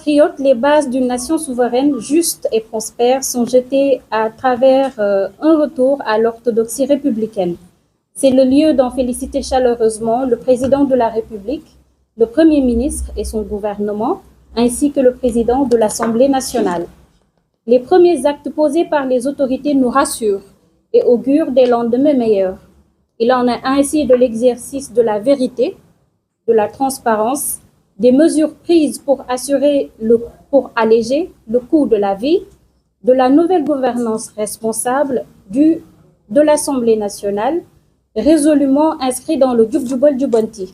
compatriotes, les bases d'une nation souveraine juste et prospère sont jetées à travers un retour à l'orthodoxie républicaine. C'est le lieu d'en féliciter chaleureusement le président de la République, le Premier ministre et son gouvernement, ainsi que le président de l'Assemblée nationale. Les premiers actes posés par les autorités nous rassurent et augurent des lendemains meilleurs. Il en est ainsi de l'exercice de la vérité, de la transparence, des mesures prises pour alléger le coût de la vie, de la nouvelle gouvernance responsable de l'Assemblée nationale, résolument inscrit dans le Jub-Jubal Jubanti.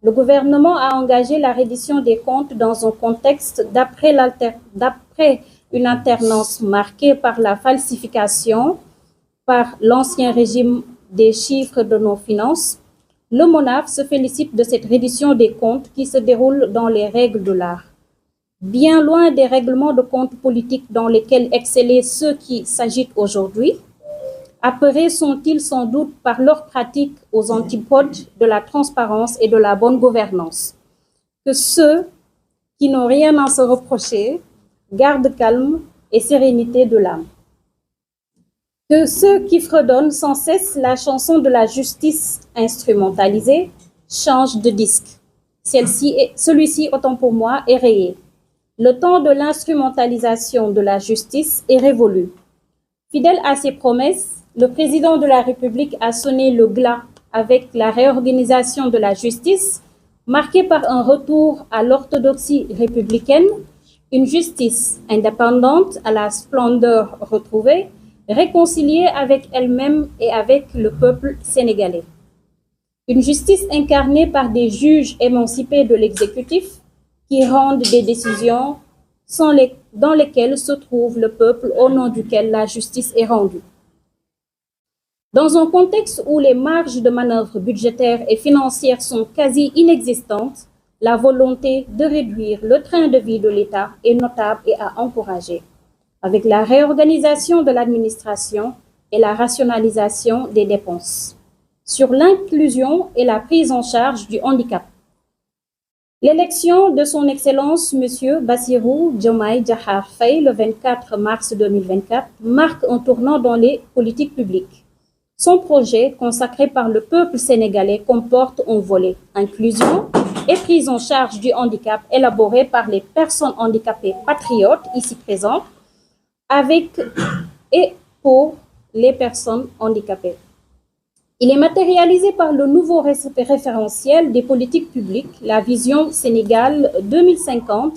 Le gouvernement a engagé la reddition des comptes dans un contexte d'après une alternance marquée par la falsification par l'ancien régime des chiffres de nos finances. Le monarque se félicite de cette reddition des comptes qui se déroule dans les règles de l'art. Bien loin des règlements de comptes politiques dans lesquels excellaient ceux qui s'agitent aujourd'hui, apeurés sont-ils sans doute par leur pratique aux antipodes de la transparence et de la bonne gouvernance. Que ceux qui n'ont rien à se reprocher gardent calme et sérénité de l'âme. Que ceux qui fredonnent sans cesse la chanson de la justice instrumentalisée changent de disque. Celui-ci, autant pour moi, est rayé. Le temps de l'instrumentalisation de la justice est révolu. Fidèle à ses promesses, le président de la République a sonné le glas avec la réorganisation de la justice, marquée par un retour à l'orthodoxie républicaine, une justice indépendante à la splendeur retrouvée, réconciliée avec elle-même et avec le peuple sénégalais. Une justice incarnée par des juges émancipés de l'exécutif qui rendent des décisions dans lesquelles se trouve le peuple au nom duquel la justice est rendue. Dans un contexte où les marges de manœuvre budgétaires et financières sont quasi inexistantes, la volonté de réduire le train de vie de l'État est notable et à encourager, avec la réorganisation de l'administration et la rationalisation des dépenses. Sur l'inclusion et la prise en charge du handicap. L'élection de son Excellence M. Bassirou Diomaye Diakhar Faye le 24 mars 2024 marque un tournant dans les politiques publiques. Son projet, consacré par le peuple sénégalais, comporte un volet inclusion et prise en charge du handicap élaboré par les personnes handicapées patriotes ici présentes, avec et pour les personnes handicapées. Il est matérialisé par le nouveau référentiel des politiques publiques, la vision Sénégal 2050,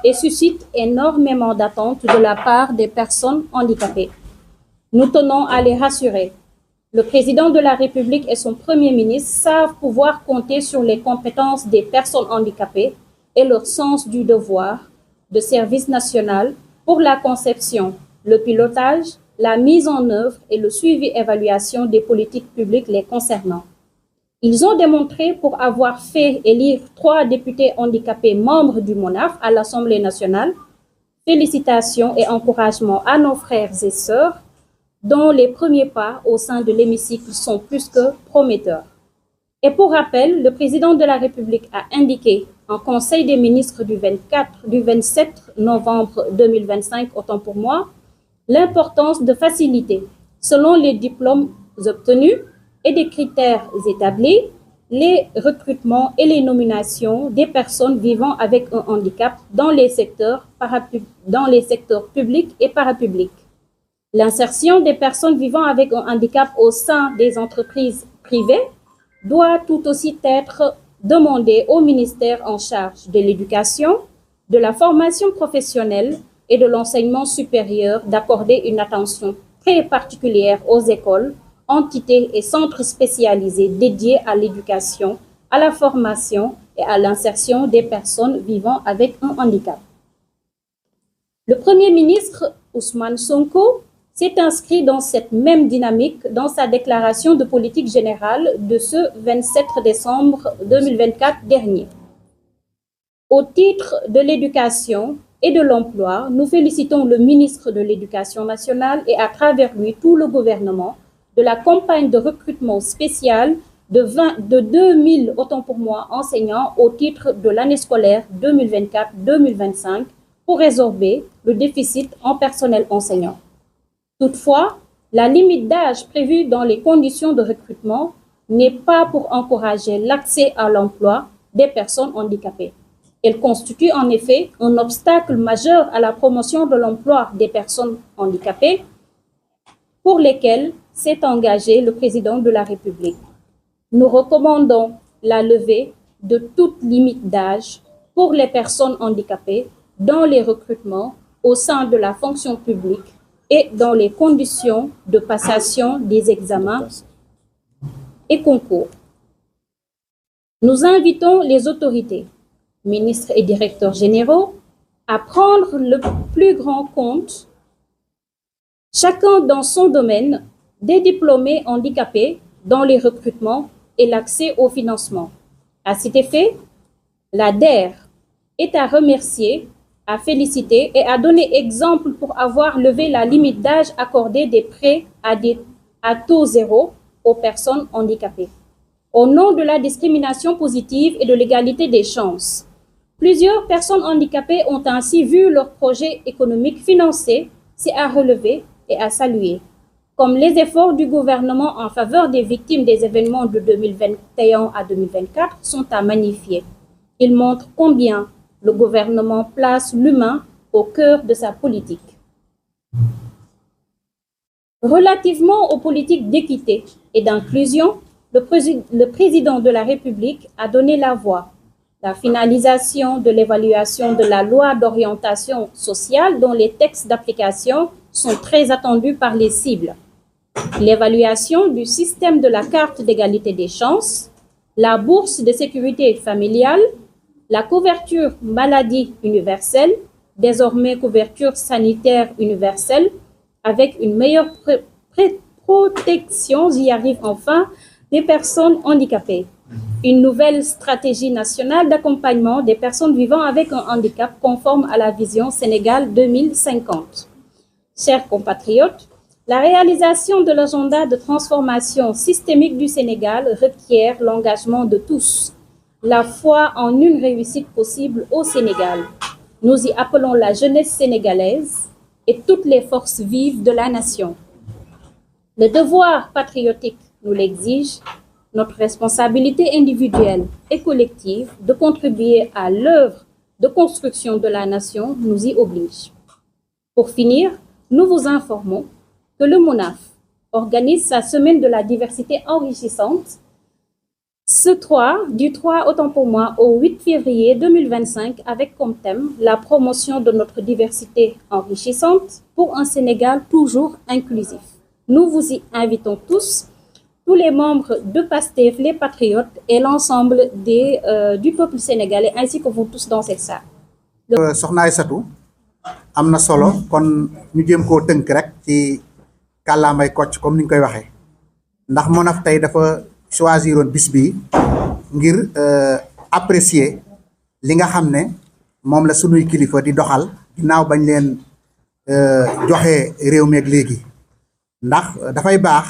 et suscite énormément d'attentes de la part des personnes handicapées. Nous tenons à les rassurer. Le président de la République et son Premier ministre savent pouvoir compter sur les compétences des personnes handicapées et leur sens du devoir de service national pour la conception, le pilotage, la mise en œuvre et le suivi-évaluation des politiques publiques les concernant. Ils ont démontré pour avoir fait élire 3 députés handicapés membres du MONAF à l'Assemblée nationale. Félicitations et encouragements à nos frères et sœurs dont les premiers pas au sein de l'hémicycle sont plus que prometteurs. Et pour rappel, le président de la République a indiqué en Conseil des ministres du 27 novembre 2025, autant pour moi, l'importance de faciliter, selon les diplômes obtenus et des critères établis, les recrutements et les nominations des personnes vivant avec un handicap dans les secteurs publics et parapublics. L'insertion des personnes vivant avec un handicap au sein des entreprises privées doit tout aussi être demandée au ministère en charge de l'éducation, de la formation professionnelle et de l'enseignement supérieur d'accorder une attention très particulière aux écoles, entités et centres spécialisés dédiés à l'éducation, à la formation et à l'insertion des personnes vivant avec un handicap. Le Premier ministre Ousmane Sonko s'est inscrit dans cette même dynamique dans sa déclaration de politique générale de ce 27 décembre 2024 dernier. Au titre de l'éducation et de l'emploi, nous félicitons le ministre de l'Éducation nationale et à travers lui tout le gouvernement de la campagne de recrutement spécial de 2000, autant pour moi, enseignants au titre de l'année scolaire 2024-2025 pour résorber le déficit en personnel enseignant. Toutefois, la limite d'âge prévue dans les conditions de recrutement n'est pas pour encourager l'accès à l'emploi des personnes handicapées. Elle constitue en effet un obstacle majeur à la promotion de l'emploi des personnes handicapées pour lesquelles s'est engagé le président de la République. Nous recommandons la levée de toute limite d'âge pour les personnes handicapées dans les recrutements au sein de la fonction publique et dans les conditions de passation des examens et concours. Nous invitons les autorités, ministres et directeurs généraux, à prendre le plus grand compte, chacun dans son domaine, des diplômés handicapés dans les recrutements et l'accès au financement. À cet effet, la DER est à remercier, à féliciter et à donner exemple pour avoir levé la limite d'âge accordée des prêts à taux zéro aux personnes handicapées. Au nom de la discrimination positive et de l'égalité des chances, plusieurs personnes handicapées ont ainsi vu leur projet économique financé. C'est à relever et à saluer. Comme les efforts du gouvernement en faveur des victimes des événements de 2021 à 2024 sont à magnifier. Ils montrent combien le gouvernement place l'humain au cœur de sa politique. Relativement aux politiques d'équité et d'inclusion, le président de la République a donné la voie. La finalisation de l'évaluation de la loi d'orientation sociale dont les textes d'application sont très attendus par les cibles. L'évaluation du système de la carte d'égalité des chances, la bourse de sécurité familiale, la couverture maladie universelle, désormais couverture sanitaire universelle, avec une meilleure protection, j'y arrive enfin, des personnes handicapées. Une nouvelle stratégie nationale d'accompagnement des personnes vivant avec un handicap conforme à la vision Sénégal 2050. Chers compatriotes, la réalisation de l'agenda de transformation systémique du Sénégal requiert l'engagement de tous, la foi en une réussite possible au Sénégal. Nous y appelons la jeunesse sénégalaise et toutes les forces vives de la nation. Le devoir patriotique nous l'exige, notre responsabilité individuelle et collective de contribuer à l'œuvre de construction de la nation nous y oblige. Pour finir, nous vous informons que le MONAF organise sa semaine de la diversité enrichissante du 3 autant pour moi au 8 février 2025 avec comme thème la promotion de notre diversité enrichissante pour un Sénégal toujours inclusif. Nous vous y invitons tous les membres de PASTEF, les patriotes et l'ensemble du peuple sénégalais ainsi que vous tous dans cette salle. Soxna Aïssatou am na solo kon ñu jéem koo tënk rek ci kàllaamay Kocc comme ni ñu koy waxee ndax MONAF tey dafa choisiroon bis bi ngir apprécier li nga xam ne moom la sunuy kilifa di doxal ginnaaw bañ leen joxe réew meeg léegi ndax dafay baax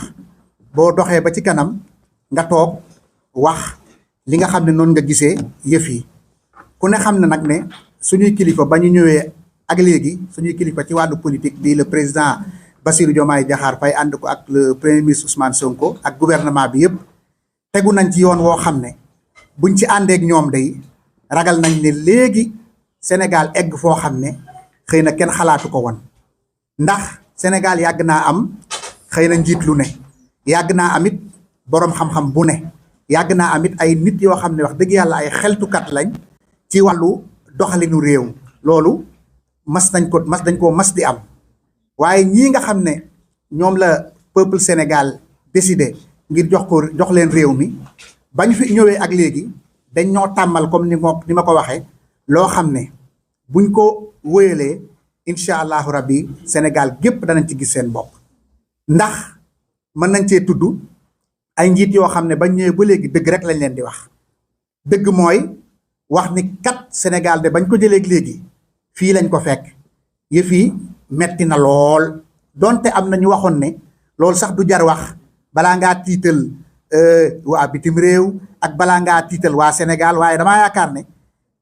boo doxee ba ci kanam nga toog wax li nga xam ne noonu nga gisee yëf yi ku ne xam ne nag ne suñuy kilifa ba ñu ñëwee ak léegi suñuy kilifa ci wàllu politique di le président Bassirou Diomaye Diakhar Faye ànd ko ak le premier ministre Ousmane Sonko ak gouvernement bi yëpp tegu nañ ci yoon woo xam ne buñ ci àndeek ñoom day ragal nañ ne léegi Sénégal egg foo xam ne xëy na kenn xalaatu ko woon ndax Sénégal yàgg naa am xëy na njiit lu ne yàgg naa amit boroom xam-xam bu ne yàgg naa amit ay nit yoo xam ne wax dëgg yàlla ay xeltukat lañ ci wàllu doxalinu réew loolu mas di am waaye ñii nga xam ne ñoom la peuple Sénégal décidé ngir jox leen réew mi bañ fi ñëwee ak léegi dañ ñoo tàmmal comme ni ma ko waxee loo xam ne buñ ko wóyalee incha allahu rabbi Sénégal gépp danañ ci gis seen bopp ndax mën nañ cee tudd ay njiit yoo xam ne bañ ñëwee ba léegi dëgg rek lañ leen di wax dëgg mooy wax ni kat Sénégal de bañ ko jëleeg léegi fii lañ ko fekk yëf yi metti na lool donte am na ñu waxoon ne loolu sax du jar wax balaa ngaa tiital waa bitim réew ak balaa ngaa tiital waa Sénégal waaye damaa yaakaar ne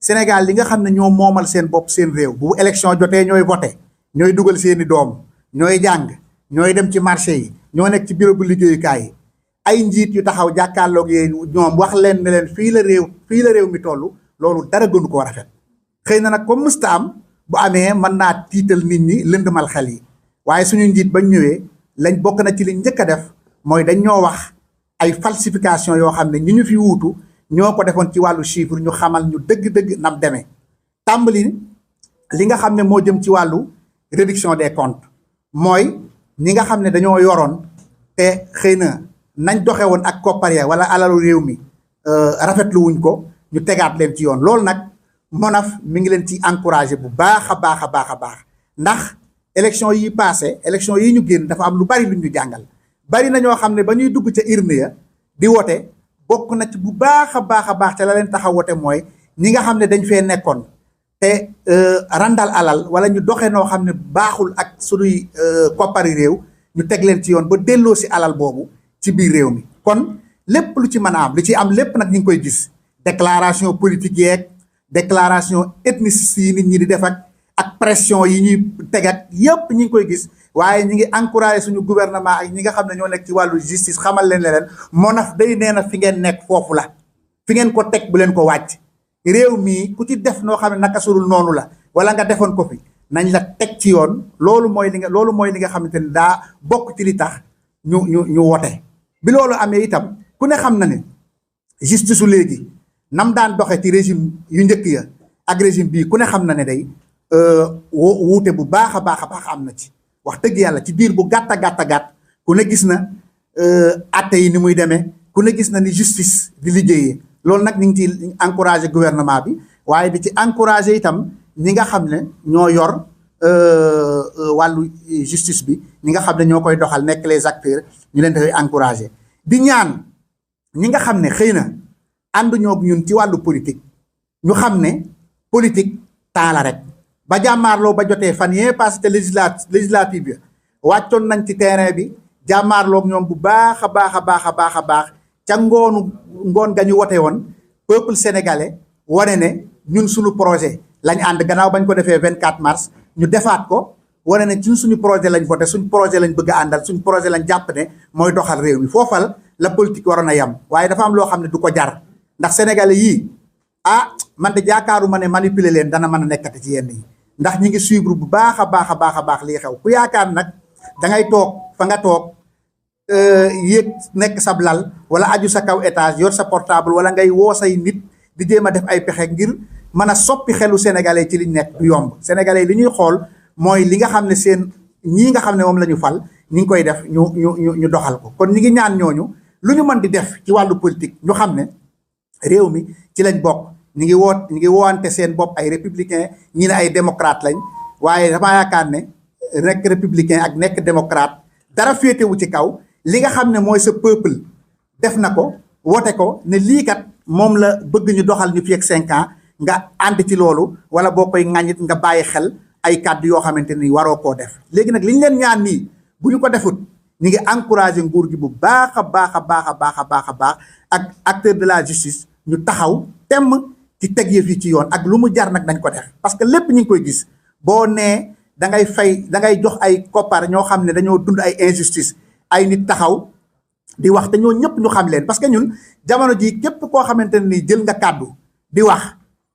Sénégal li nga xam ne ñoo moomal seen bopp seen réew bu élection jotee ñooy voté ñooy dugal seeni doom ñooy jàng ñooy dem ci marché yi ñoo nekk ci bureau bu liggéeyukaay yi ay njiit yu taxaw jàkkaarloog yéen ñoom wax leen ne leen fii la réew mi toll loolu dara gënu koo rafet xëy na nag comme mësta am bu amee mën naa tiital nit ñi lëndëmal xel yi waaye suñu njiit bañ ñëwee lañ bokk na ci liñ njëkk a def mooy dañ ñoo wax ay falsification yoo xam ne ñi ñu fi wuutu ñoo ko defoon ci wàllu chiffre ñu xamal ñu dëgg-dëgg nam demee tàmbali li nga xam ne moo jëm ci wàllu réduction des comptes mooy ñi nga xam ne dañoo yoroon te xëy na nañ doxe woon ak koppar ya wala alalu réew mi rafetlu wuñ ko ñu tegaat leen ci yoon loolu nag MONAF mi ngi leen ci encouragé bu baax a baax a baax a baax ndax élection yi passé élection yi ñu génn dafa am lu bari lu ñu jàngal bari na ñoo xam ne ba ñuy dugg ca urne ya di wote bokk na ci bu baax a baax a baax te la leen tax a wote mooy ñi nga xam ne dañ fee nekkoon te randal alal wala ñu doxee noo xam ne baaxul ak suñuy koppari réew ñu teg leen ci yoon ba delloo si alal boobu ci biir réew mi kon lépp lu ci mën a am li ci am lépp nag ñu ngi koy gis déclaration politique yeeg déclaration ethniciste yi nit ñi di def ak pression yi ñuy teg ak yëpp ñi ngi koy gis waaye ñi ngi encouragé suñu gouvernement ak ñi nga xam ne ñoo nekk ci wàllu justice xamal leen leen MONAF day nee na fi ngeen nekk foofu la fi ngeen ko teg bu leen ko wàcc réew mii ku ci def noo xam ne naka surul noonu la wala nga defoon ko fi nañ la teg ci yoon loolu mooy li nga xamante ni daa bokk ci li tax ñu wote bi loolu amee itam ku ne xam na ne justice su léegi nam daan doxe ci régime yu njëkk ya ak régime bii ku ne xam na ne day wuute bu baax a baax am na ci wax dëgg yàlla ci biir bu gàtt a gàtt ku ne gis na atte yi ni muy demee ku ne gis na ni justice di liggéeyee loolu nag ñu ngi ci encouragé gouvernement bi waaye di ci encouragé itam ñi nga xam ne ñoo yor wàllu justice bi ñi nga xam ne ñoo koy doxal nekk les acteurs ñu leen dafay encouragé di ñaan ñi nga xam ne xëy na ànduñoo ak ñun ci wàllu politique ñu xam ne politique taala rek ba jàmmaarloo ba jotee fan yee passé te législative bi wàccoon nañ ci terrain bi jàmmaarloog ñoom bu baax a baax ca ngoon ga ñu wote woon peuple sénégalais wane ne ñun suñu projet lañ ànd gannaaw bañ ko defee 24 mars ñu defaat ko wane ne ñun suñu projet lañ voté suñu projet lañ bëgg a àndal suñu projet lañ jàpp ne mooy doxal réew mi foofal la politique waroon a yem waaye dafa am loo xam ne du ko jar ndax sénégalais yii man de jaakaaruma ne manipuler leen dana mën a nekkati ci yenn yi ndax ñi ngi suivre bu baax a baax lii xew ku yaakaar nag da ngay toog fa nga toog yéeg nekk sab lal wala aju sa kaw étage yor sa portable wala ngay woo say nit di jéem a def ay pexe ngir mën a soppi xelu sénégalais ci liñ nekk du yomb sénégalais li ñuy xool mooy li nga xam ne seen ñii nga xam ne moom la ñu fal ñi ngi koy def ñu doxal ko kon ñi ngi ñaan ñooñu lu ñu mën di def ci wàllu politique ñu xam ne réew mi ci lañ bokk ñi ngi woowante seen bopp ay républicain ñi ne ay démocrate lañ waaye dama yaakaar ne nekk républicain ak nekk démocrate dara féetewu ci kaw li nga xam ne mooy sa peuple def na ko wote ko ne lii kat moom la bëgg ñu doxal ñu fi ak 5 ans nga ànd ci loolu wala boo koy ŋàññit nga bàyyi xel ay kàddu yoo xamante ni waroo koo def léegi nag li ñu leen ñaan nii bu ñu ko defut ñu ngi encouragé nguur gi bu baax a baax ak acteur de la justice ñu taxaw temm ci teg yëf yi ci yoon ak lu mu jar nag dañ ko def parce que lépp ñu ngi koy gis boo nee da ngay jox ay koppar ñoo xam ne dañoo dund ay injustice ay nit taxaw di wax te ñoo ñëpp ñu xam leen parce que ñun jamono ji képp koo xamante ne ni jël nga kàddu di wax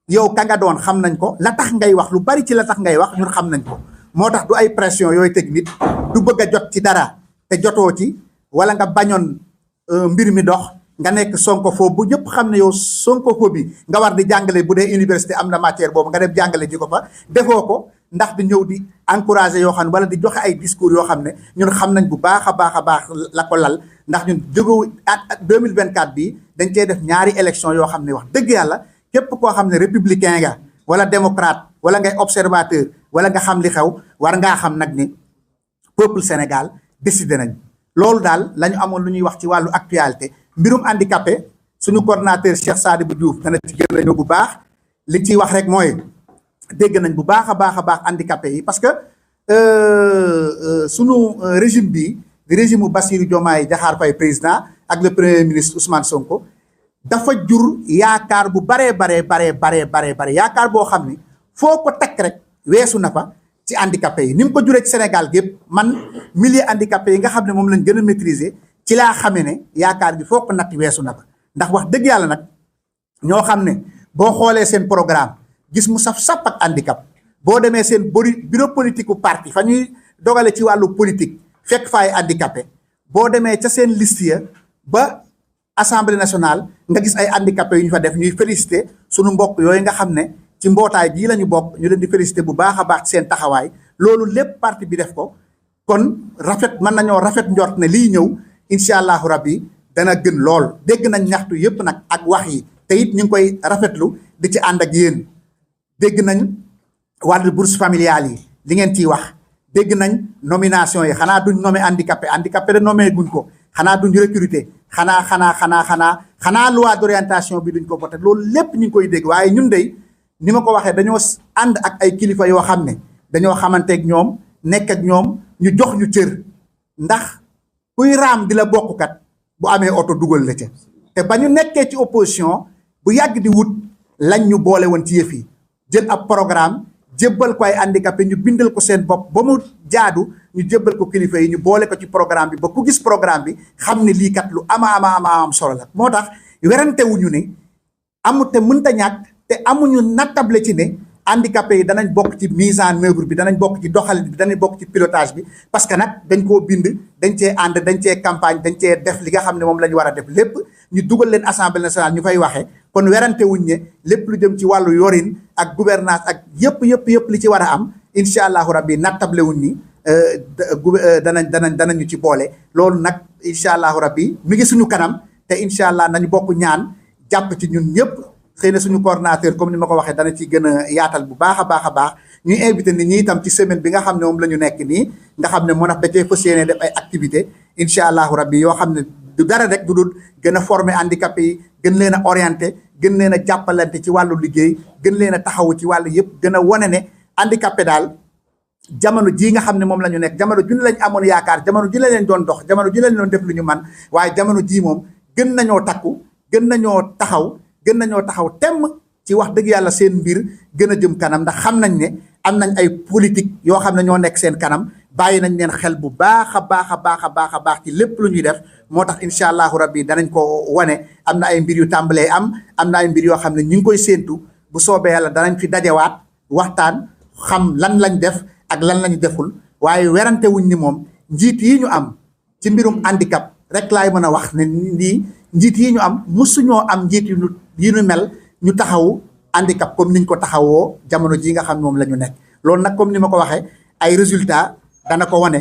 yow ka nga doon xam nañ ko la tax ngay wax lu bari ci la tax ngay wax ñun xam nañ ko moo tax du ay pression yooyu teg nit du bëgg a jot ci dara te jotoo ci wala nga bañoon mbir mi dox nga nekk sonkophobe bu ñëpp xam ne yow sonkophobie nga war di jàngale bu dee université am na matière boobu nga dem jàngale ji ko fa defoo ko ndax di ñëw di encourager yoo xam ne wala di joxe ay discours yoo xam ne ñun xam nañ bu baax a baax la ko lal ndax ñun jógewu at 2024 bii dañ cee def ñaari élection yoo xam ne wax dëgg yàlla képp koo xam ne républicain nga wala démocrate wala ngay observateur wala nga xam li xew war ngaa xam nag ni peuple Sénégal décidé nañ loolu daal la ñu amoon lu ñuy wax ci wàllu actualité mbirum handicapé suñu coordonnateur Cheikh Sadibou Diouf dana ci gën a ñëw bu baax li ciy wax rek mooy dégg nañ bu baax a baax handicapé yi parce que sunu régime bi di régime bu Bassirou Diomaye Diakhar Faye président ak le premier ministre Ousmane Sonko dafa jur yaakaar bu baree bare yaakaar boo xam ni foo ko takk rek weesu na fa ci handicapé yi ni mu ko juree ci Sénégal gépp man milieu handicapé yi nga xam ne moom lañ gën a maîtriser ci laa xamee ne yaakaar gi foo ko natt weesu na fa ndax wax dëgg yàlla nag ñoo xam ne boo xoolee seen programme gis mu saf sàpp ak handicap boo demee seen bureau politique u parti fa ñuy dogale ci wàllu politique fekk faay handicapé boo demee ca seen liste ya ba assemblée nationale nga gis ay handicapé yu ñu fa def ñuy félicité sunu mbokk yooyu nga xam ne ci mbootaay bii la ñu bokk ñu leen di félicité bu baax a baax ci seen taxawaay loolu lépp parti bi def ko kon rafet mën nañoo rafet njort ne lii ñëw incha allahu rabbi dana gën lool dégg nañ ñaxtu yëpp nag ak wax yi te it ñu ngi koy rafetlu di ci ànd ak yéen dégg nañ wàllu bourse familiale yi li ngeen ciy wax dégg nañ nomination yi xanaa duñ nommé handicapé de nommé guñ ko xanaa duñ recruter xanaa loi d'orientation bi duñ ko voté loolu lépp ñu ngi koy dégg waaye ñun dey ni ma ko waxee dañoo ànd ak ay kilifa yoo xam ne dañoo xamanteeg ñoom nekk ak ñoom ñu jox ñu cër ndax kuy raam di la bokkkat bu amee oto dugal la ca te ba ñu nekkee ci opposition bu yàgg di wut lañ ñu boole woon ci yëf yi jël ab programme jébbal ko ay handicapé ñu bindal ko seen bopp ba mu jaadu ñu jébbal ko kilifa yi ñu boole ko ci programme bi ba ku gis programme bi xam ne lii kat lu ama am solo la moo tax werante wuñu ne amut te mënta ñàkk te amuñu nattable ci ne handicapé yi danañ bokk ci mise en œuvre bi danañ bokk ci doxalin bi danañ bokk ci pilotage bi parce que nag dañ koo bind dañ cee ànd dañ cee campagne dañ cee def li nga xam ne moom la ñu war a def lépp ñu dugal leen assemblée nationale ñu fay waxee kon werante wuñ ne lépp lu jëm ci wàllu yorin ak gouvernance ak yëpp li ci war a am incha allahu rabbi nattable wuñ ni danañu ci boole loolu nag incha allahu rabbi mi ngi suñu kanam te incha allah nañu bokk ñaan jàpp ci ñun ñëpp xëy na suñu coordonnateur comme ni ma ko waxee dana ci gën a yaatal bu baax a baax ñuy invité nit ñi itam ci semaine bi nga xam ne moom la ñu nekk nii nga xam ne moo tax da cee fas yéene def ay activité incha allahu rabbi yoo xam ne du dara rek du dul gën a former handicapé yi gën leen a orienté gën leen a jàppalante ci wàllu liggéey gën leen a taxawu ci wàllu yëpp gën a wane ne handicapé daal jamono jii nga xam ne moom la ñu nekk jamono ju ne lañ amoon yaakaar jamono ji la leen doon dox jamono ji la leen doon def lu ñu man waaye jamono jii moom gën nañoo takku gën nañoo taxaw temm ci wax dëgg yàlla seen mbir gën a jëm kanam ndax xam nañ ne am nañ ay politique yoo xam ne ñoo nekk seen kanam bàyyi nañ leen xel bu baax a baax ci lépp lu ñuy def moo tax incha allahu rabbi danañ ko wane am na ay mbir yu tàmbalee am na ay mbir yoo xam ne ñu ngi koy séentu bu soobee yàlla danañ fi dajewaat waxtaan xam lan lañ def ak lan lañu deful waaye werante wuñ ni moom njiit yi ñu am ci mbirum handicap rek laay mën a wax ne nii njiit yi ñu am musuñoo am njiit yi ñu mel ñu taxaw handicap comme niñ ko taxawoo jamono jii nga xam ne moom la ñu nekk loolu nag comme ni ma ko waxee ay résultat dana ko wane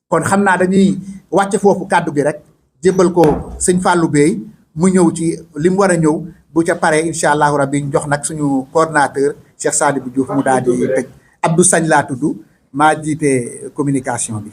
kon xam naa dañuy wàcce foofu kàddu gi rek jébbal ko sëñ Fallou Bey mu ñëw ci li mu war a ñëw bu ca paree incha allahu rabbi ñu jox nag suñu coordonnateur Cheikh Sadibou Diouf mu daal di tëj Abdou Sagne laa tudd maa jiite communication bi